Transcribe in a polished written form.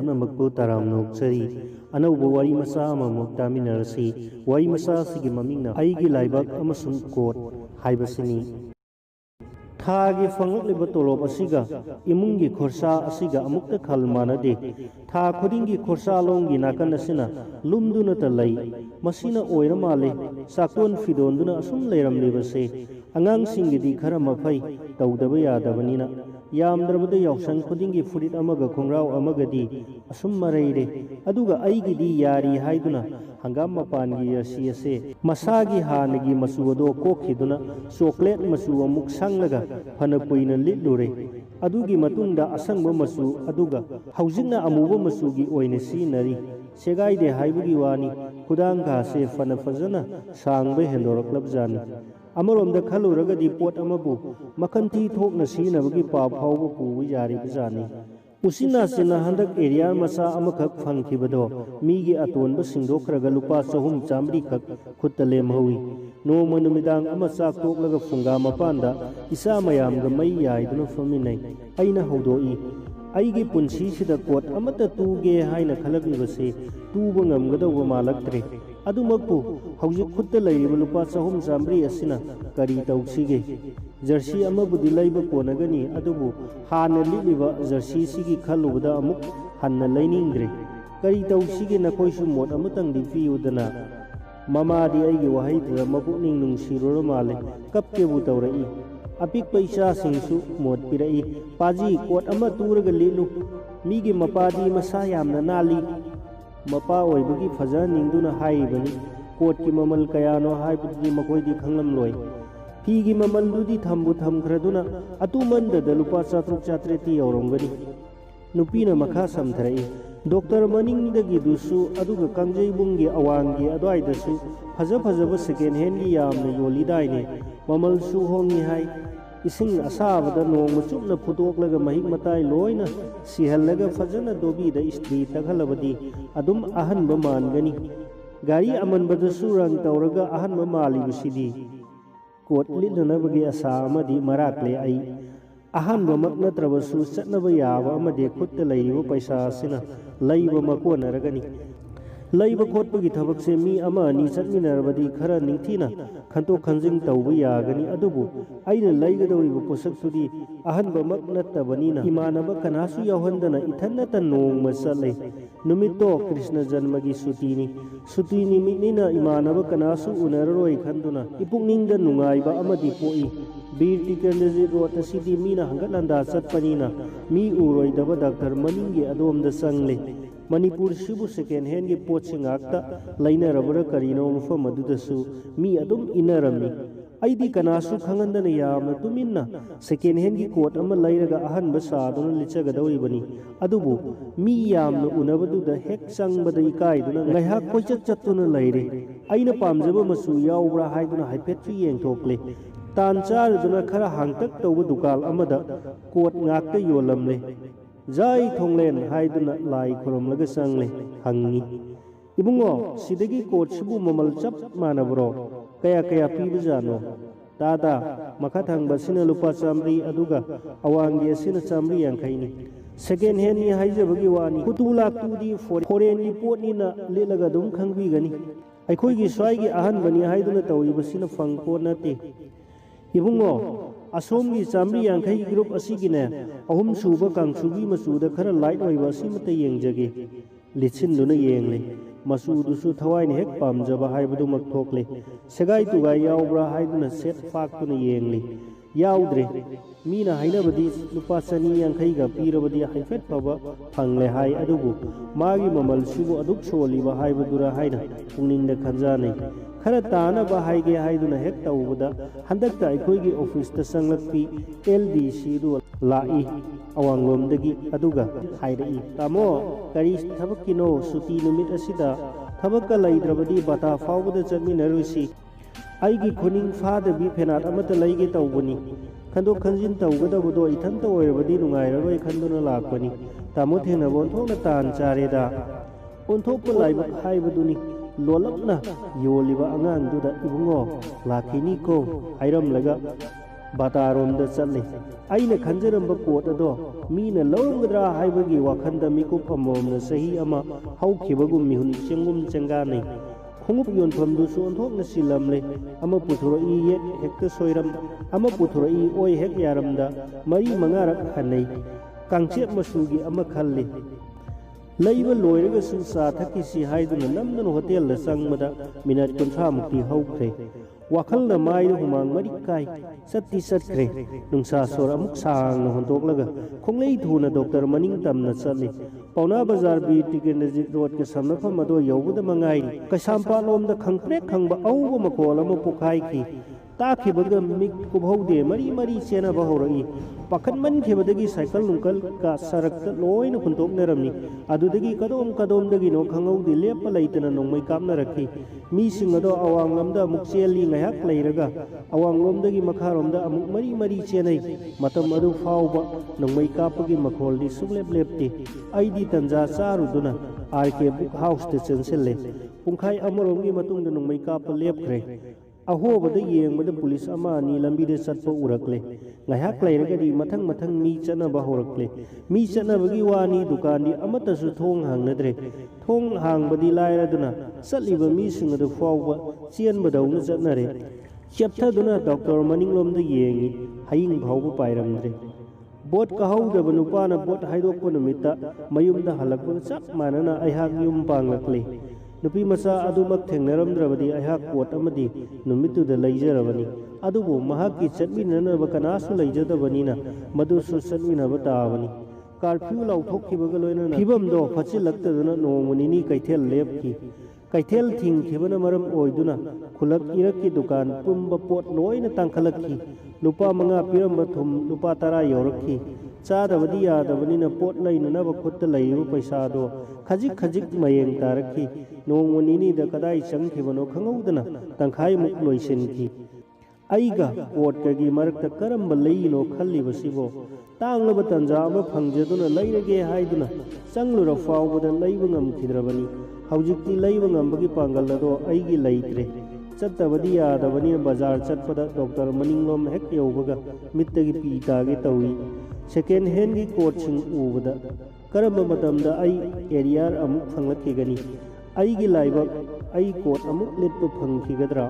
पुनमकपु ताराम नोक्चरी अनौब वारी मसा अममुक तामिनरसी वारी मसा सिगी ममिंगना आईगी लाइबाक अमसुंग कोट हाइबसिनी थागी फंगलक्लिबा तोलोब असिगा इमुंगी खोरसा असिगा अमुक्ता खल मानदे था खुदिंगी खोरसा लोंगी नाकन असिना लुमदुना त लई मसिना ओइरा माले साकोन फिदोंदुना असुम लेरमलिबसे अगांगसिंगिदी खरा मफै तौदबा यादबनिना यामद्रबदा यावसंग खुदिंगी फुरित अमगा खोंग्राव अमगदी असुम मरैरे अदुगा अइगिदी यारी हाइदुना हंगाम मपानगी यसी असे मसागी हानगी मसुअदो कोखिदुना चॉकलेट मसु अमुक संगलगा फन कुइना लिटलुरे अदुगी मतुंगदा असंग मसु अदुगा हौजिंगना अमुबा मसुगी ओइने सिनरी सेगाइदे हाइबगी वानी खुदांग कासे फन फजना सांगबे हेंदोरक्लबजानी अमरोमदा खलुरगदी पोट अमबु मखंथी थोकना सिनबगी पाव फावबो पुबु यारिबजानी उसिना सिना हंदक एरिया मसा अमखक फंखिबदो मीगी अतोनबा सिंगदोखरगा लुपा 300 खक खुत्ता लेमहौई नोम नुमिदांग अमा चाक तोकलगा फुंगा मपानदा इसा मयामगा मई याइदुना फमिनै अइना हौदोई अइगी पुंसीसिदा कोट अमता तूगे हाइना खलकलिबसे तूबा ngamgadauba malaktre अदुमकपु हौजिक खुत्ता लैरिबा लुपा 300 असिना करी तौसिगे जर्सी अमबुदि लैबा कोनगनी अदुबु हाना लिलिबा जर्सी सिगी खलुबदा अमुक हन्ना लैनिंग्रे करी तौसिगे नखोइसु मोट अमतंगदि पियुदना ममादी अइगी वहाइदुदा मपुकनिंग नुंसिरोरा माले कपकेबु तौरई अपिक पैसा सिंसु मोट पिरई पाजी कोट अमा तुरगा लिलु मीगी मपादी मसा यामना नाली मपा ओइबगी फजा निंदुना हाइबनी कोट की ममल कयानो हाइबदी मकोइदी खंगलमलोय फीगी ममलदुदी थंबु थमखरदुना अतुमंददा लुपा 400-400 यौरंगनी नुपीना मखा समथरई डॉक्टर मनिंगदगी दुसु अदुगा कंजैबुंगी अवांगी अदवाइदसु फजा फजबा सेकेंड हैंड की यामना योलिदाइने ममलसु होंगी हाई इसिंग असाबदा नोंग चुपना फुटोकलगा महिक मताई लोइना सिहलगा फजना दोबीदा स्त्री तखलबदी अदुम अहनबा मानगनी गाड़ी अमनबदसु रंग तौरगा अहनबा मालिबसिदी कोट लिदनबगी आशा अमदी मराकले आई अहनबा मक नत्रबसु चटनबा याबा अमदे खुत्ता लैरिबा पैसा सिना लैबा मकोनरगनी लैबा खोटपगी थबकसे मी अमा अनि चटमिनरबदी खरा निंगथीना खंतो खंजिंग तौबा यागनी अदुबु आइना लैगदौरिबा पोसक्तुदी अहनबा मक नत्तबनीना इमानबा कनासु यावहंदना इथन्नता नोंगमा चले नुमितो कृष्ण जन्मगी सुती निमिनिना इमानबा कनासु उनररोय खंदुना इपुकनिंगदा नुंगाइबा अमदी पोई बीर टिकंदजी रोड असिदी मीना हंगलंदा चटपनीना मी उरोइदबा डॉक्टर मनिंगी अदोमदा संगले मणिपुर सिबु सेकेंड हैंड की पोचिंग आक्ता लैनरबरा करीनो मफम अदुदसु मी अदुम इनरमी अइदी कनासु खंगंदन यामना तुमिन्ना सेकेंड हैंड की कोट अमा लैरगा अहनबा सादुना लिचगदौरिबनी अदुबु मी यामना उनबदुदा हेक चंगबदा इकाइदुना ngaiha कोइचत चत्तुना लैरे अइना पामजबा मसु याउब्रा हाइदुना हाइफेटसु येंथोकले तान चारदुना खरा हांगतक तौबा दुकान अमदा कोट ngakta योलमले जाई थोंगलेन हाइदुना लाई खुरमलगा संगले हंगी इबुंगो सिदगी कोट सिबु ममल चप मानबरो कया कया पीबजानो दादा मखा थांगबसिना लुपा 100 अदुगा अवांगी असिना 150 सेकेंड हैंड नि हाइजबगी वानी कुतुला तुदी फॉरेन नि पोटनिना लेलगा दुम खंगबिगनी अखोइगी स्वाइगी अहन बनी हाइदुना तौइबसिना फंगपो नते इबुंगो असोमगी 150 ग्रुप असिगिने अहुम सुबा कांगसुगी मसुदा खरा लाइट ओइबा सिमते येंगजगे लिचिनदुना येंगले मसुदुसु थवाइने हेक पामजबा हाइबदु मकथोकले सेगाइ तुगाइ याउब्रा हाइदुना सेट फाक्तुना येंगले याउद्रे मीना हाइनबदी लुपा 250 गा पीरबदी हाइफेट फबा फंगले हाइ अदुबु मागी ममल सिबु अदुक सोलिबा हाइबदुरा हाइना पुंगनिंगदा खंजाने खरा तानबा हाइगे हाइदुना हेक तौबदा हंदकता अखोइगी ऑफिसता संगलक्पी एलडीसी दु लाई अवांगलोमदगी अदुगा हाइरई तामो करी थबकिनो सुती नुमित असिदा थबक्का लैद्रबदी बता फावबदा चमिनरुसी आइगी खुनिंग फादबी फेनात अमता लैगे तौबनी खंदो खंजिन तौगदबदो इथंता ओइरबदी नुंगाइररोय खंदुना लाकपनी तामो थेंनबो ओंथोकना तान चारेदा ओंथोकपा लाइबा हाइबदुनी लोलपना योलिबा अंगांगदुदा इबुंगो लाखिनी को हाइरमलगा ꯕꯥꯇꯥꯔꯣꯝꯗ ꯆꯠꯂꯤ ꯑꯩꯅ ꯈꯟꯖꯔꯝꯕ ꯄꯣꯠ ꯑꯗꯣ ꯃꯤꯅ ꯂꯧꯔꯝꯒꯗ꯭ꯔꯥ ꯍꯥꯏꯕꯒꯤ ꯋꯥꯈꯟꯗ ꯃꯤꯀꯨꯞ ꯑꯃꯃꯝꯅ ꯆꯍꯤ ꯑꯃ ꯍꯧꯈꯤꯕꯒꯨꯝ ꯃꯤꯍꯨꯟ ꯆꯦꯡꯒꯨꯝ ꯆꯦꯡꯒꯥꯟꯅꯩ ꯈꯣꯡꯎꯞ ꯌꯣꯟꯐꯝꯗꯨꯁꯨ ꯑꯣꯟꯊꯣꯛꯅ ꯆꯤꯜꯂꯝꯂꯦ ꯑꯃ ꯄꯨꯊꯣꯔꯛꯏ ꯌꯦꯠ ꯍꯦꯛꯇ ꯁꯣꯏꯔꯝ ꯑꯃ ꯄꯨꯊꯣꯔꯛꯏ ꯑꯣꯏ ꯍꯦꯛ ꯌꯥꯔꯝꯗ ꯃꯔꯤ ꯃꯉꯥꯔꯛ ꯍꯟꯅꯩ ꯀꯥꯡꯆꯦꯠ ꯃꯆꯨꯒꯤ ꯑꯃ ꯈꯜꯂꯤ ꯂꯩꯕ ꯂꯣꯏꯔꯒꯁꯨ ꯆꯥ ꯊꯛꯈꯤꯁꯤ ꯍꯥꯏꯗꯨꯅ ꯅꯝꯗꯨꯅ ꯍꯣꯇꯦꯜꯗ ꯆꯪꯕꯗ ꯃꯤꯅꯠ 30ꯃꯨꯛꯇꯤ ꯍꯧꯈ꯭ꯔꯦ ꯋꯥꯈꯜꯅ ꯃꯥꯏꯗ ꯍꯨꯃꯥꯡ ꯃꯔꯤꯛ ꯀꯥꯏ ꯆꯠꯇꯤ ꯆꯠꯈ꯭ꯔꯦ ꯅꯨꯡꯁꯥ ꯁꯣꯔ ꯑꯃꯨꯛ ꯁꯥꯡꯅ ꯍꯣꯟꯗꯣꯛꯂꯒ ꯈꯣꯡꯂꯩ ꯊꯨꯅ ꯗꯣꯛꯇꯔ ꯃꯅꯤꯡ ꯇꯝꯅ ꯆꯠꯂꯤ ꯄꯥꯎꯅꯥ ꯕꯖꯥꯔ ꯕꯤ ꯇꯤꯀꯦꯟꯗꯖꯤꯠ ꯔꯣꯗꯀ ꯁꯝꯅꯐꯝ ꯑꯗꯣ ꯌꯧꯕꯗ ꯃꯉꯥꯏꯔꯤ ꯀꯩꯁꯥꯝꯄꯥꯠꯂꯣꯝꯗ ꯈꯪꯄ꯭ꯔꯦꯛ ꯈꯪꯕ ꯑꯎꯕ ꯃꯈꯣꯜ ꯑꯃ ꯄꯣꯛꯈꯥꯏꯈꯤ ꯇꯥꯈꯤꯕꯒ ꯃꯤꯠ ꯀꯨꯞꯍꯧꯗꯦ ꯃꯔꯤ ꯃꯔꯤ ꯆꯦꯟꯅꯕ ꯍꯧꯔꯛꯏ ꯄꯥꯈꯠꯃꯟꯈꯤꯕꯗꯒꯤ ꯁꯥꯏꯀꯜ ꯅꯨꯡꯀꯜꯒ ꯁꯔꯛꯇ ꯂꯣꯏꯅ ꯍꯨꯟꯇꯣꯛꯅꯔꯝꯃꯤ ꯑꯗꯨꯗꯒꯤ ꯀꯗꯣꯝꯗꯒꯤꯅꯣ ꯈꯪꯍꯧꯗꯦ ꯂꯦꯞꯄ ꯂꯩꯇꯅ ꯅꯣꯡꯃꯩ ꯀꯥꯞꯅꯔꯛꯈꯤ ꯃꯤꯁꯤꯡ ꯑꯗꯣ ꯑꯋꯥꯡꯂꯣꯝꯗ ꯑꯃꯨꯛ ꯆꯦꯜꯂꯤ ꯉꯥꯏꯍꯥꯛ ꯂꯩꯔꯒ ꯑꯋꯥꯡꯂꯣꯝꯗꯒꯤ ꯃꯈꯥꯔꯣꯝꯗ ꯑꯃꯨꯛ ꯃꯔꯤ ꯃꯔꯤ ꯆꯦꯟꯅꯩ ꯃꯇꯝ ꯑꯗꯨ ꯐꯥꯎꯕ ꯅꯣꯡꯃꯩ ꯀꯥꯞꯄꯒꯤ ꯃꯈꯣꯜꯗꯤ ꯁꯨꯡꯂꯦꯞ ꯂꯦꯞꯇꯦ ꯑꯩꯗꯤ ꯇꯟꯖꯥ ꯆꯥꯔꯨꯗꯨꯅ RK ꯕꯨꯛ ꯍꯥꯎꯁꯇ ꯆꯦꯟꯁꯤꯜꯂꯦ ꯄꯨꯡꯈꯥꯏ ꯑꯃꯔꯣꯝꯒꯤ ꯃꯇꯨꯡꯗ ꯅꯣꯡꯃꯩ ꯀꯥꯞꯄ ꯂꯦꯞꯈ꯭ꯔꯦ ꯑꯍꯣꯕꯗ ꯌꯦꯡꯕꯗ ꯄꯨꯂꯤꯁ ꯑꯃ ꯑꯅꯤ ꯂꯝꯕꯤꯗ ꯆꯠꯄ ꯎꯔꯛꯂꯦ ꯉꯥꯏꯍꯥꯛ ꯂꯩꯔꯒꯗꯤ ꯃꯊꯪ ꯃꯊꯪ ꯃꯤ ꯆꯠꯅꯕ ꯍꯧꯔꯛꯂꯦ ꯃꯤ ꯆꯠꯅꯕꯒꯤ ꯋꯥꯅꯤ ꯗꯨꯀꯥꯟꯗꯤ ꯑꯃꯠꯇꯁꯨ ꯊꯣꯡ ꯍꯥꯡꯅꯗ꯭ꯔꯦ ꯊꯣꯡ ꯍꯥꯡꯕꯗꯤ ꯂꯥꯏꯔꯗꯨꯅ ꯆꯠꯂꯤꯕ ꯃꯤꯁꯤꯡ ꯑꯗꯨ ꯐꯥꯎꯕ ꯆꯦꯟꯕꯗꯧꯅ ꯆꯠꯅꯔꯦ ꯆꯦꯞꯊꯗꯨꯅ ꯗꯣꯛꯇꯔ ꯃꯅꯤꯡꯂꯣꯝꯗ ꯌꯦꯡꯉꯤ ꯍꯌꯤꯡ ꯐꯥꯎꯕ ꯄꯥꯏꯔꯝꯗ꯭ꯔꯦ ꯕꯣꯠ ꯀꯥꯍꯧꯗꯕ ꯅꯨꯄꯥꯅ ꯕꯣꯠ ꯍꯥꯏꯗꯣꯛꯄ ꯅꯨꯃꯤꯠꯇ ꯃꯌꯨꯝꯗ ꯍꯜꯂꯛꯄꯒ ꯆꯞ ꯃꯥꯟꯅꯅ ꯑꯩꯍꯥꯛ ꯌꯨꯝ ꯄꯥꯡꯂꯛꯂꯦ ꯅꯨꯄꯤ ꯃꯆꯥ ꯑꯗꯨꯃꯛ ꯊꯦꯡꯅꯔꯝꯗ꯭ꯔꯕꯗꯤ ꯑꯩꯍꯥꯛ ꯀꯣꯠ ꯑꯃꯗꯤ ꯅꯨꯃꯤꯠꯇꯨꯗ ꯂꯩꯖꯔꯕꯅꯤ ꯑꯗꯨꯕꯨ ꯃꯍꯥꯛꯀꯤ ꯆꯠꯃꯤꯟꯅꯅꯕ ꯀꯅꯥꯁꯨ ꯂꯩꯖꯗꯕꯅꯤꯅ ꯃꯗꯨꯁꯨ ꯆꯠꯃꯤꯟꯅꯕ ꯇꯥꯕꯅꯤ ꯀꯥꯔꯐ꯭ꯌꯨ ꯂꯥꯎꯊꯣꯛꯈꯤꯕꯒ ꯂꯣꯏꯅꯅ ꯐꯤꯕꯝꯗꯣ ꯐꯠꯆꯤꯜꯂꯛꯇꯗꯨꯅ ꯅꯣꯡꯃ ꯅꯤꯅꯤ ꯀꯩꯊꯦꯜ ꯂꯦꯞꯈꯤ ꯀꯩꯊꯦꯜ ꯊꯤꯡꯈꯤꯕꯅ ꯃꯔꯝ ꯑꯣꯏꯗꯨꯅ ꯈꯨꯜꯂꯛ ꯏꯔꯛꯀꯤ ꯗꯨꯀꯥꯟ ꯄꯨꯝꯕ ꯄꯣꯠ ꯂꯣꯏꯅ ꯇꯥꯡꯈꯠꯂꯛꯈꯤ ꯂꯨꯄꯥ 5 ꯄꯤꯔꯝꯕ ꯊꯨꯝ ꯂꯨꯄꯥ 10 ꯌꯧꯔꯛꯈꯤ ꯆꯥꯗꯕꯗꯤ ꯌꯥꯗꯕꯅꯤꯅ ꯄꯣꯠ ꯂꯩꯅꯅꯕ ꯈꯨꯠꯇ ꯂꯩꯔꯤꯕ ꯄꯩꯁꯥꯗꯣ ꯈꯖꯤꯛ ꯈꯖꯤꯛ ꯃꯌꯦꯡ ꯇꯥꯔꯛꯈꯤ ꯅꯣꯡꯃ ꯅꯤꯅꯤꯗ ꯀꯗꯥꯏ ꯆꯪꯈꯤꯕꯅꯣ ꯈꯪꯍꯧꯗꯅ ꯇꯪꯈꯥꯏꯃꯨꯛ ꯂꯣꯏꯁꯤꯟꯈꯤ ꯑꯩꯒ ꯀꯣꯠꯀꯒꯤ ꯃꯔꯛꯇ ꯀꯔꯝꯕ ꯂꯩꯅꯣ ꯈꯜꯂꯤꯕꯁꯤꯕꯣ ꯇꯥꯡꯂꯕ ꯇꯟꯖꯥ ꯑꯃ ꯐꯪꯖꯗꯨꯅ ꯂꯩꯔꯒꯦ ꯍꯥꯏꯗꯨꯅ ꯆꯪꯂꯨꯔ ꯐꯥꯎꯕꯗ ꯂꯩꯕ ꯉꯝꯈꯤꯗ꯭ꯔꯕꯅꯤ ꯍꯧꯖꯤꯛꯇꯤ ꯂꯩꯕ ꯉꯝꯕꯒꯤ ꯄꯥꯡꯒꯜ ꯑꯗꯣ ꯑꯩꯒꯤ ꯂꯩꯇ꯭ꯔꯦ ꯆꯠꯇꯕꯗꯤ ꯌꯥꯗꯕꯅꯤꯅ ꯕꯖꯥꯔ ꯆꯠꯄꯗ ꯗꯣꯛꯇꯔ ꯃꯅꯤꯡꯂꯣꯝ ꯍꯦꯛ ꯌꯧꯕꯒ ꯃꯤꯠꯇꯒꯤ ꯄꯤ ꯇꯥꯒꯦ ꯇꯧꯏ ꯁꯦꯀꯦꯟ ꯍꯦꯟꯒꯤ ꯀꯣꯠꯁꯤꯡ ꯎꯕꯗ ꯀꯔꯝꯕ ꯃꯇꯝꯗ ꯑꯩ ꯑꯦꯔꯤꯌꯥꯔ ꯑꯃꯨꯛ ꯐꯪꯂꯛꯈꯤꯒꯅꯤ ꯑꯩꯒꯤ ꯂꯥꯏꯕꯛ ꯑꯩ ꯀꯣꯠ ꯑꯃꯨꯛ ꯂꯤꯠꯄ ꯐꯪꯈꯤꯒꯗ꯭ꯔꯥ